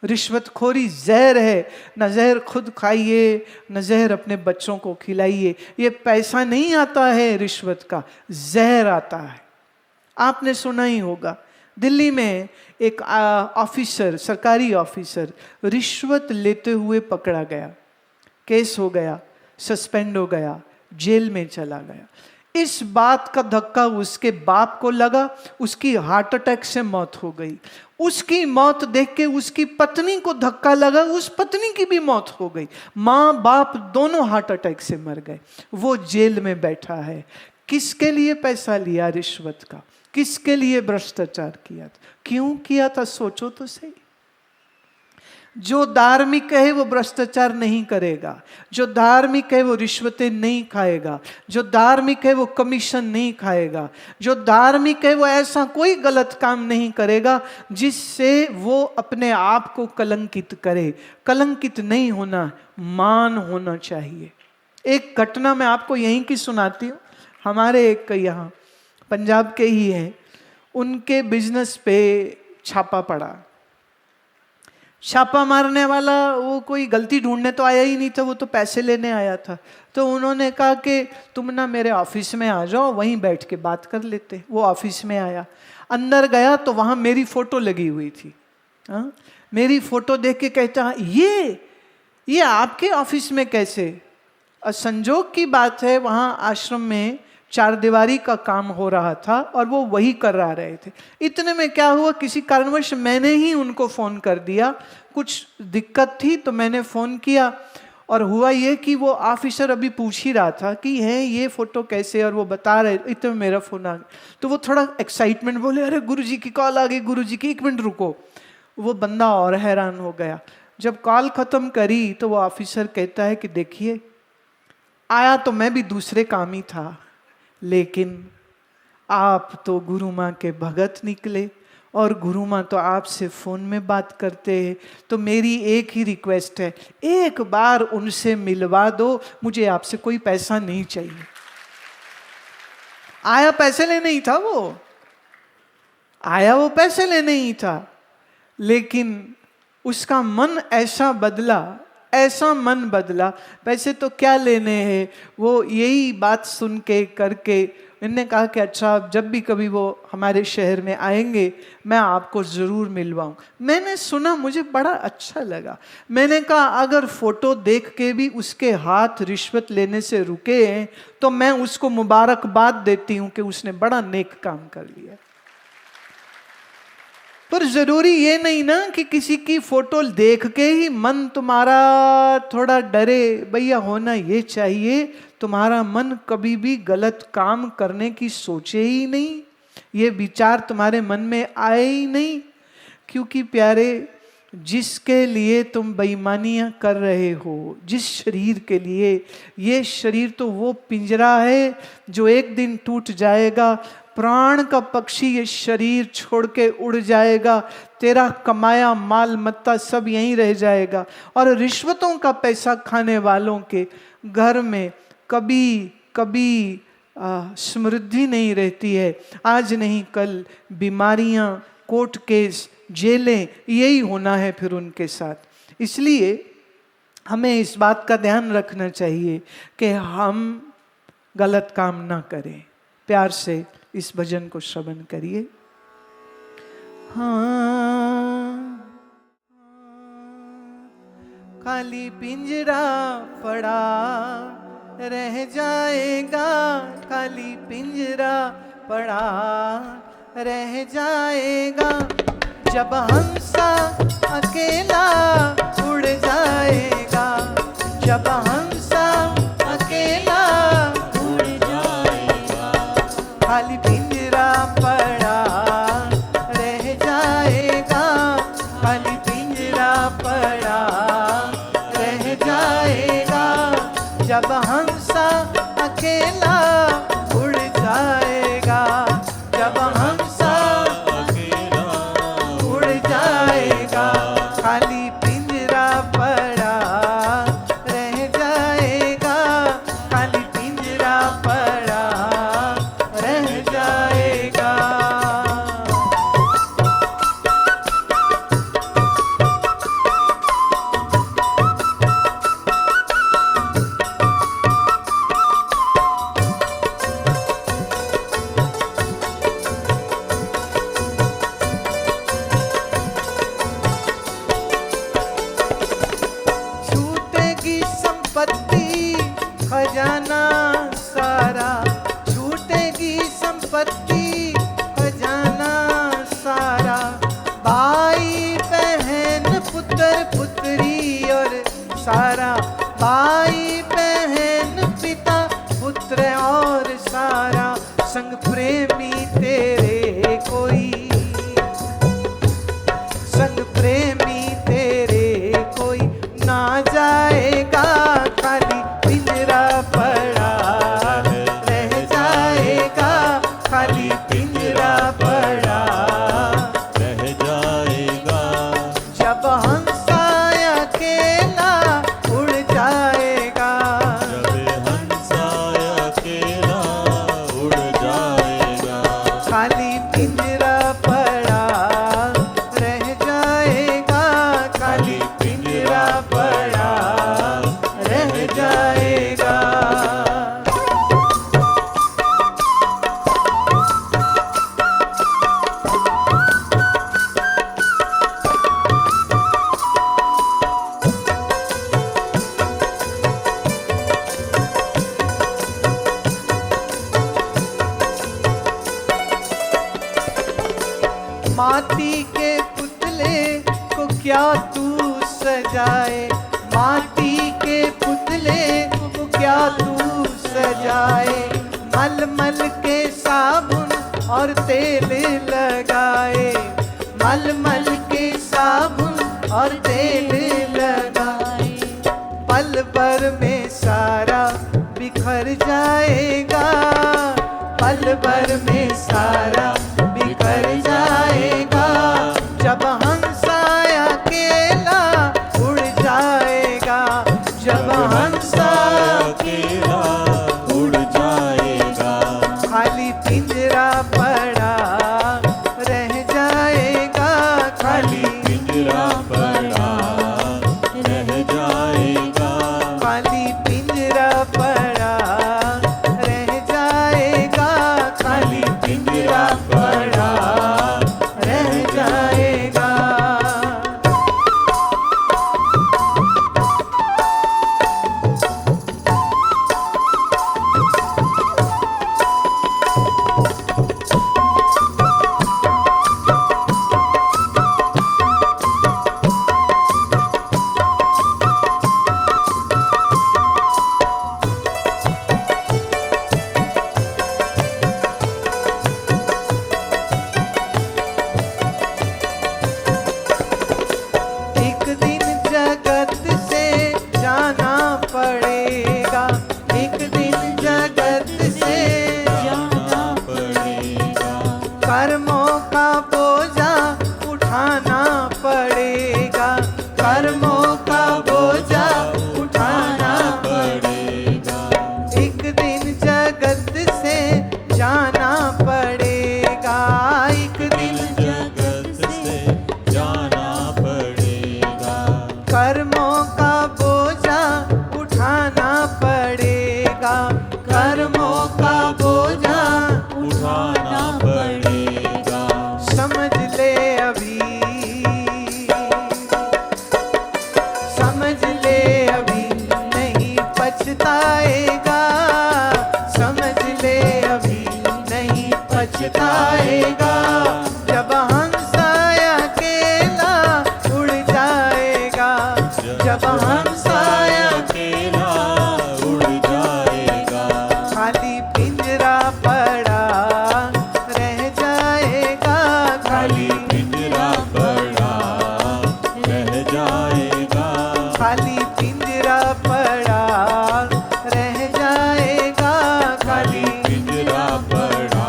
रिश्वतखोरी जहर है, न जहर खुद खाइए न जहर अपने बच्चों को खिलाइए। ये पैसा नहीं आता है रिश्वत का, जहर आता है। आपने सुना ही होगा, दिल्ली में एक ऑफिसर, सरकारी ऑफिसर रिश्वत लेते हुए पकड़ा गया, केस हो गया, सस्पेंड हो गया, जेल में चला गया। इस बात का धक्का उसके बाप को लगा, उसकी हार्ट अटैक से मौत हो गई। उसकी मौत देख के उसकी पत्नी को धक्का लगा, उस पत्नी की भी मौत हो गई। माँ बाप दोनों हार्ट अटैक से मर गए। वो जेल में बैठा है। किसके लिए पैसा लिया रिश्वत का? किसके लिए भ्रष्टाचार किया था? क्यों किया था? सोचो तो सही। जो धार्मिक है वो भ्रष्टाचार नहीं करेगा, जो धार्मिक है वो रिश्वतें नहीं खाएगा, जो धार्मिक है वो कमीशन नहीं खाएगा, जो धार्मिक है वो ऐसा कोई गलत काम नहीं करेगा जिससे वो अपने आप को कलंकित करे। कलंकित नहीं होना, मान होना चाहिए। एक घटना मैं आपको यहीं की सुनाती हूँ। हमारे एक यहाँ पंजाब के ही हैं, उनके बिजनेस पे छापा पड़ा। छापा मारने वाला वो कोई गलती ढूंढने तो आया ही नहीं था, वो तो पैसे लेने आया था। तो उन्होंने कहा कि तुम ना मेरे ऑफिस में आ जाओ, वहीं बैठ के बात कर लेते। वो ऑफिस में आया, अंदर गया तो वहाँ मेरी फ़ोटो लगी हुई थी। हाँ, मेरी फ़ोटो देख के कहता ये आपके ऑफिस में कैसे? संजोग की बात है, वहाँ आश्रम में चार दीवारी का काम हो रहा था और वो वही करा रहे थे। इतने में क्या हुआ, किसी कारणवश मैंने ही उनको फ़ोन कर दिया। कुछ दिक्कत थी तो मैंने फ़ोन किया, और हुआ ये कि वो ऑफिसर अभी पूछ ही रहा था कि है ये फ़ोटो कैसे, और वो बता रहे। इतने में मेरा फ़ोन आ गया, तो वो थोड़ा एक्साइटमेंट बोले, अरे गुरुजी की कॉल आ गई, गुरुजी की, 1 मिनट रुको। वो बंदा और हैरान हो गया। जब कॉल ख़त्म करी तो वो ऑफिसर कहता है कि देखिए, आया तो मैं भी दूसरे काम ही था, लेकिन आप तो गुरु माँ के भगत निकले और गुरु माँ तो आपसे फ़ोन में बात करते हैं। तो मेरी एक ही रिक्वेस्ट है, एक बार उनसे मिलवा दो, मुझे आपसे कोई पैसा नहीं चाहिए। आया पैसे लेने ही था, वो आया वो पैसे लेने ही था, लेकिन उसका मन ऐसा बदला, ऐसा मन बदला। पैसे तो क्या लेने हैं, वो यही बात सुन के करके इन्होंने कहा कि अच्छा, जब भी कभी वो हमारे शहर में आएंगे मैं आपको ज़रूर मिलवाऊँ। मैंने सुना, मुझे बड़ा अच्छा लगा। मैंने कहा अगर फ़ोटो देख के भी उसके हाथ रिश्वत लेने से रुके हैं तो मैं उसको मुबारकबाद देती हूँ कि उसने बड़ा नेक काम कर लिया। पर जरूरी ये नहीं ना कि किसी की फोटो देख के ही मन तुम्हारा थोड़ा डरे। भैया, होना ये चाहिए तुम्हारा मन कभी भी गलत काम करने की सोचे ही नहीं, ये विचार तुम्हारे मन में आए ही नहीं। क्योंकि प्यारे, जिसके लिए तुम बेईमानियां कर रहे हो, जिस शरीर के लिए, ये शरीर तो वो पिंजरा है जो एक दिन टूट जाएगा। प्राण का पक्षी ये शरीर छोड़ के उड़ जाएगा, तेरा कमाया माल मत्ता सब यहीं रह जाएगा। और रिश्वतों का पैसा खाने वालों के घर में कभी कभी समृद्धि नहीं रहती है। आज नहीं कल बीमारियां, कोर्ट केस, जेलें, यही होना है फिर उनके साथ। इसलिए हमें इस बात का ध्यान रखना चाहिए कि हम गलत काम ना करें। प्यार से इस भजन को श्रवण करिए। हाँ, खाली पिंजरा पड़ा रह जाएगा, खाली पिंजरा पड़ा रह जाएगा, जब हंसा अकेला उड़ जाएगा, जब हंसा अकेला उड़ जाएगा, खाली पिंजरा पड़ा रह जाएगा, खाली पिंजरा पड़ा रह जाएगा, जब हंसा अकेला उड़ जाएगा, जब हंसा अकेला उड़ जाएगा, खाली पिंजरा पड़ा रह जाएगा, खाली पिंजरा पड़ा रह जाएगा। प्रेमी तेरे कोई, संग प्रेमी तेरे कोई ना जाएगा, खाली पिंजरा पड़ा रह जाएगा, खाली पिंजरा पड़ा रह जाएगा। जब हंसा अकेला उड़ जाएगा, जब हंसा अकेला उड़ जाएगा, खाली पिंजरा पड़ा रह जाएगा, खाली पिंजरा पड़ा रह जाएगा। माटी के पुतले को क्या तू सजाए, माटी के पुतले को क्या तू सजाए, मलमल के साबुन और तेल लगाए, मलमल के साबुन और तेल लगाए, पल भर में सारा बिखर जाएगा, पल भर में सारा बिखर जाएगा। जब हंसा अकेला उड़ जाएगा, जब हंसा अकेला उड़ जाएगा, खाली पिंजरा पड़ा रह जाएगा, खाली पिंजरा पड़ा रह जाएगा, खाली पिंजरा पड़ा रह जाएगा, खाली पिंजरा पड़ा रह जाएगा। एक दिन जगत से जाना पड़ेगा, एक दिन जगत से जाना पड़ेगा, कर्मों का बोझा उठाना पड़ेगा, कर्मों का बोझा उठाना पड़ेगा, एक दिन जगत से जाना पड़ेगा, एक दिन जगत से जाना पड़ेगा, कर्मों का बोझा उठाना पड़ेगा, कर्मों का बोझा उठाना पड़ेगा। समझ ले अभी, समझ ले अभी नहीं पछताएगा, समझ ले अभी नहीं पछताएगा। जब हंसा अकेला उड़ जाएगा, जब हंसा अकेला उड़ जाएगा, खाली पिंजरा पड़ा रह जाएगा, खाली पिंजरा पड़ा रह जाएगा, खाली पिंजरा पड़ा रह जाएगा, खाली पिंजरा पड़ा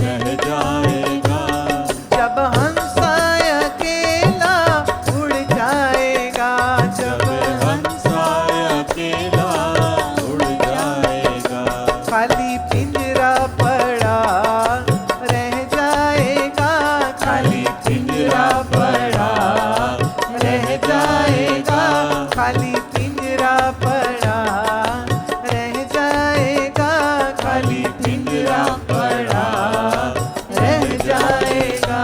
रह जाएगा। जब हंसा अकेला उड़ जाएगा, जब हंसा अकेला उड़ जाएगा, खाली पिंजरा पड़ा रह जाएगा, खाली पिंजरा पड़ा रह जाएगा, खाली पिंजरा पड़ा रह जाएगा, खाली पिंजरा पड़ा रह जाएगा।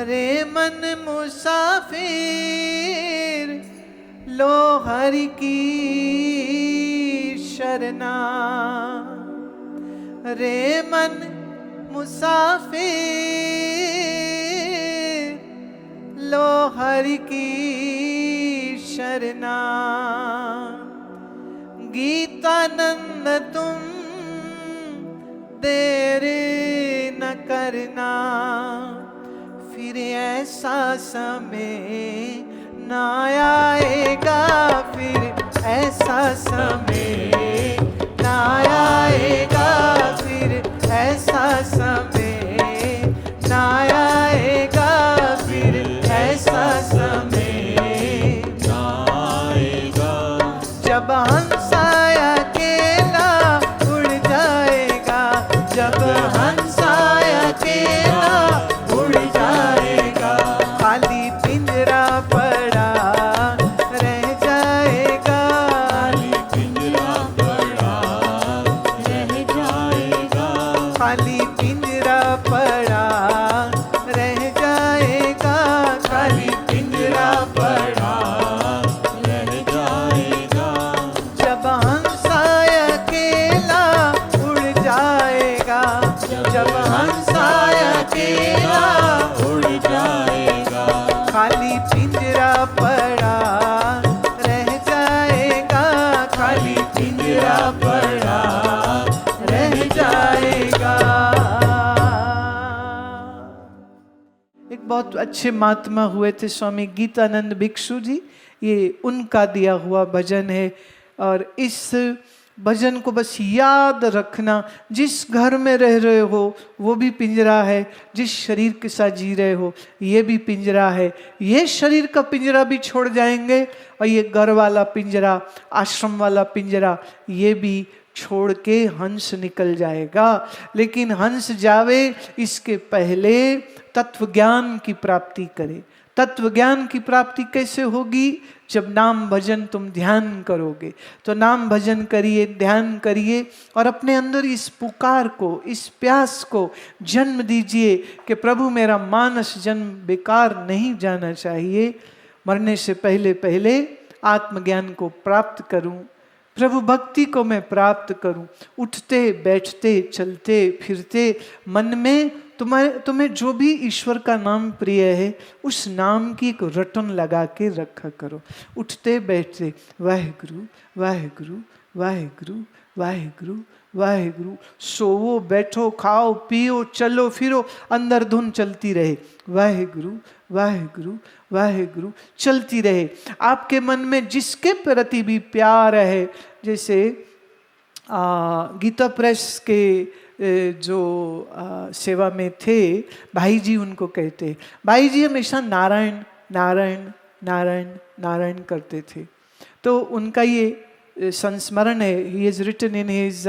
रे मन मुसाफिर लो हरि की शरणा, रे मन मुसाफिर लो हरि की शरणा। गीतानंद तुम देर न करना, फिर ऐसा समय न आएगा, फिर ऐसा समय न आएगा, फिर ऐसा समय न आएगा, फिर ऐसा समय आएगा जब हंसा अकेला उड़ जाएगा, जब हंसा अकेला उड़ जाएगा, खाली पिंजरा पड़ा रह जाएगा, खाली पिंजरा पड़ा रह जाएगा, खाली पिंजरा पड़ा रह जाएगा, खाली पिंजरा पड़ा रह जाएगा जब हंसा अकेला उड़ जाएगा, जब हंसा अकेला उड़ जाएगा, खाली पिंजरा पड़ा रह जाएगा, खाली पिंजरा पड़ा रह जाएगा। एक बहुत अच्छे महात्मा हुए थे स्वामी गीतानंद भिक्षु जी, ये उनका दिया हुआ भजन है। और इस भजन को बस याद रखना, जिस घर में रह रहे हो वो भी पिंजरा है, जिस शरीर के साथ जी रहे हो ये भी पिंजरा है। ये शरीर का पिंजरा भी छोड़ जाएंगे और ये घर वाला पिंजरा, आश्रम वाला पिंजरा, ये भी छोड़ के हंस निकल जाएगा। लेकिन हंस जावे इसके पहले तत्व ज्ञान की प्राप्ति करे। तत्व ज्ञान की प्राप्ति कैसे होगी? जब नाम भजन तुम ध्यान करोगे। तो नाम भजन करिए, ध्यान करिए और अपने अंदर इस पुकार को, इस प्यास को जन्म दीजिए कि प्रभु मेरा मानस जन्म बेकार नहीं जाना चाहिए। मरने से पहले पहले आत्मज्ञान को प्राप्त करूं, प्रभु भक्ति को मैं प्राप्त करूं। उठते बैठते चलते फिरते मन में तुम्हें जो भी ईश्वर का नाम प्रिय है उस नाम की एक रटन लगा के रखा करो। उठते बैठते वाहेगुरु वाहेगुरु वाहेगुरु वाहेगुरु वाहेगुरु, सोवो बैठो खाओ पियो चलो फिरो, अंदर धुन चलती रहे, वाहेगुरु वाहेगुरु वाहेगुरु चलती रहे। आपके मन में जिसके प्रति भी प्यार है, जैसे गीता प्रेस के जो सेवा में थे भाई जी, उनको कहते भाई जी हमेशा नारायण नारायण नारायण नारायण करते थे। तो उनका ये संस्मरण है, he is written in his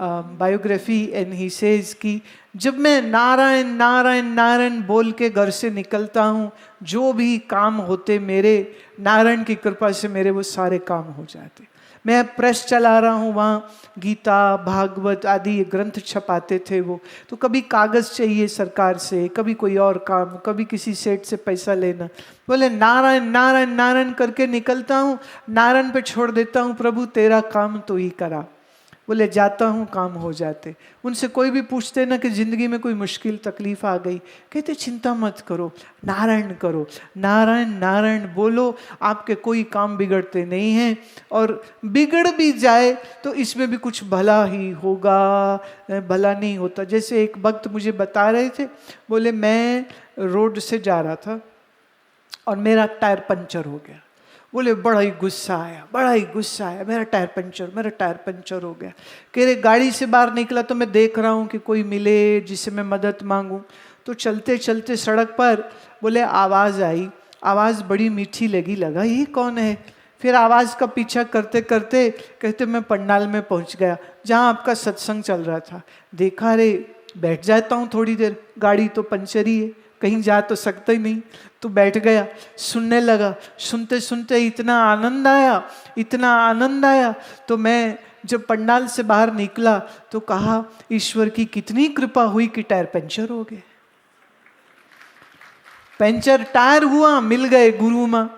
biography and he says कि जब मैं नारायण नारायण नारायण बोल के घर से निकलता हूँ, जो भी काम होते मेरे नारायण की कृपा से मेरे वो सारे काम हो जाते। मैं प्रेस चला रहा हूँ, वहाँ गीता भागवत आदि ग्रंथ छपाते थे वो, तो कभी कागज़ चाहिए सरकार से, कभी कोई और काम, कभी किसी सेठ से पैसा लेना, बोले नारायण नारायण नारायण करके निकलता हूँ, नारायण पे छोड़ देता हूँ, प्रभु तेरा काम तो ही करा। बोले जाता हूँ काम हो जाते। उनसे कोई भी पूछते ना कि ज़िंदगी में कोई मुश्किल तकलीफ आ गई, कहते चिंता मत करो, नारायण करो, नारायण नारायण बोलो, आपके कोई काम बिगड़ते नहीं हैं, और बिगड़ भी जाए तो इसमें भी कुछ भला ही होगा, भला नहीं होता। जैसे एक वक्त मुझे बता रहे थे, बोले मैं रोड से जा रहा था और मेरा टायर पंचर हो गया। बोले बड़ा ही गुस्सा आया, बड़ा ही गुस्सा आया, मेरा टायर पंचर हो गया। कह रहे गाड़ी से बाहर निकला तो मैं देख रहा हूँ कि कोई मिले जिससे मैं मदद मांगूं। तो चलते चलते सड़क पर बोले आवाज़ आई, आवाज़ बड़ी मीठी लगी, लगा ये कौन है। फिर आवाज़ का पीछा करते करते कहते मैं पंडाल में पहुँच गया जहाँ आपका सत्संग चल रहा था। देखा रे बैठ जाता हूँ थोड़ी देर, गाड़ी तो पंचर ही है, कहीं जा तो सकता ही नहीं। तो बैठ गया, सुनने लगा। सुनते सुनते इतना आनंद आया, इतना आनंद आया, तो मैं जब पंडाल से बाहर निकला तो कहा ईश्वर की कितनी कृपा हुई कि टायर पंचर हो गए। पंचर टायर हुआ, मिल गए गुरु माँ।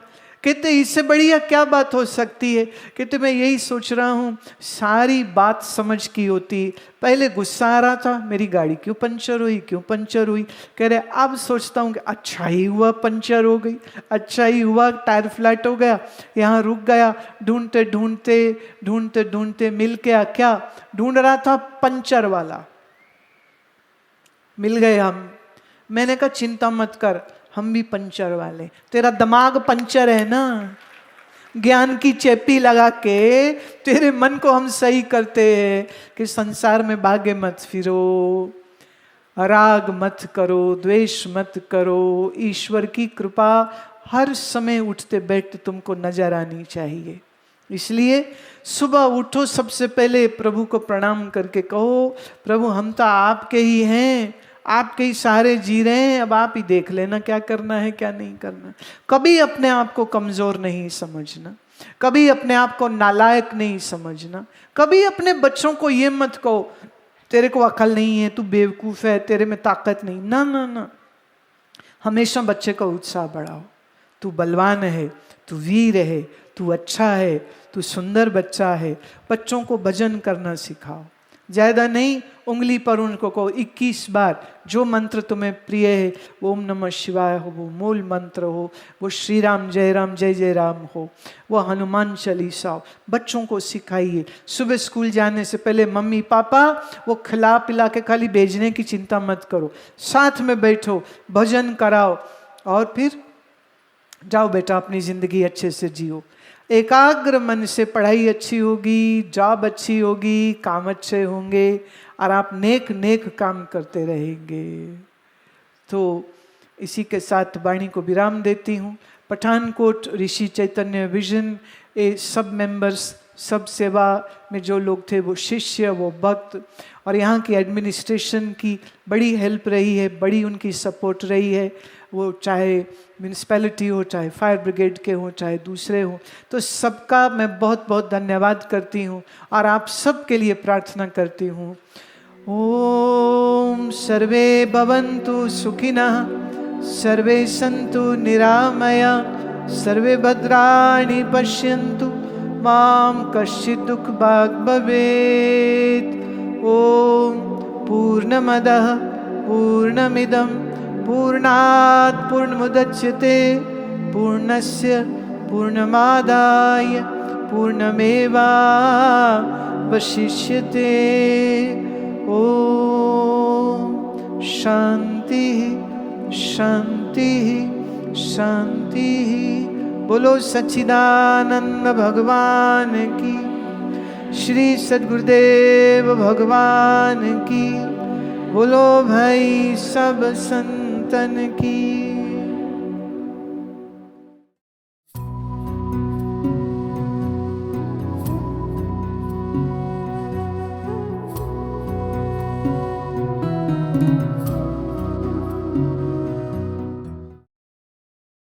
कहते इससे बढ़िया क्या बात हो सकती है। कहते मैं यही सोच रहा हूँ, सारी बात समझ की होती, पहले गुस्सा आ रहा था मेरी गाड़ी क्यों पंचर हुई, क्यों पंचर हुई। कह रहे अब सोचता हूँ कि अच्छा ही हुआ पंचर हो गई, अच्छा ही हुआ टायर फ्लैट हो गया, यहाँ रुक गया। ढूंढते ढूंढते ढूंढते ढूंढते मिल गया। क्या ढूंढ रहा था? पंचर वाला। मिल गए हम। मैंने कहा चिंता मत कर, हम भी पंचर वाले, तेरा दिमाग पंचर है ना, ज्ञान की चेपी लगा के तेरे मन को हम सही करते हैं कि संसार में भागे मत फिरो, राग मत करो, द्वेष मत करो। ईश्वर की कृपा हर समय उठते बैठते तुमको नजर आनी चाहिए। इसलिए सुबह उठो, सबसे पहले प्रभु को प्रणाम करके कहो, प्रभु हम तो आपके ही हैं, आपके ही सहारे जी रहे हैं, अब आप ही देख लेना क्या करना है क्या नहीं करना। कभी अपने आप को कमजोर नहीं समझना, कभी अपने आप को नालायक नहीं समझना, कभी अपने बच्चों को ये मत कहो तेरे को अकल नहीं है, तू बेवकूफ है, तेरे में ताकत नहीं। ना ना ना, हमेशा बच्चे का उत्साह बढ़ाओ, तू बलवान है, तू वीर है, तू अच्छा है, तू सुंदर बच्चा है। बच्चों को भजन करना सिखाओ, ज्यादा नहीं, उंगली पर उनको कहो 21 बार जो मंत्र तुम्हें प्रिय है, ओम नमः शिवाय हो, वो मूल मंत्र हो, वो श्री राम जय जय राम हो, वो हनुमान चालीसा हो। बच्चों को सिखाइए। सुबह स्कूल जाने से पहले मम्मी पापा वो खिला पिला के खाली भेजने की चिंता मत करो, साथ में बैठो, भजन कराओ, और फिर जाओ बेटा अपनी जिंदगी अच्छे से जियो। एकाग्र मन से पढ़ाई अच्छी होगी, जॉब अच्छी होगी, काम अच्छे होंगे और आप नेक नेक काम करते रहेंगे। तो इसी के साथ वाणी को विराम देती हूँ। पठानकोट ऋषि चैतन्य विजन, ये सब मेंबर्स, सब सेवा में जो लोग थे, वो शिष्य, वो भक्त, और यहाँ की एडमिनिस्ट्रेशन की बड़ी हेल्प रही है, बड़ी उनकी सपोर्ट रही है। वो चाहे म्यूनिसिपैलिटी हो, चाहे फायर ब्रिगेड के हो, चाहे दूसरे हो, तो सबका मैं बहुत बहुत धन्यवाद करती हूँ और आप सबके लिए प्रार्थना करती हूँ। ओम सर्वे भवन्तु सुखिनः, सर्वे सन्तु निरामया, सर्वे भद्राणि पश्यन्तु, मां कश्चित् दुःखभाग् भवेत्। ओम पूर्णमदः पूर्णमिदं पूर्णात् पूर्णमुदच्यते, पूर्णस्य पूर्णमादाय पूर्णमेवावशिष्यते। ओम शांति शांति शांति। बोलो सच्चिदानंद भगवान की, श्री सद्गुरुदेव भगवान की, बोलो भाई सब संतन की।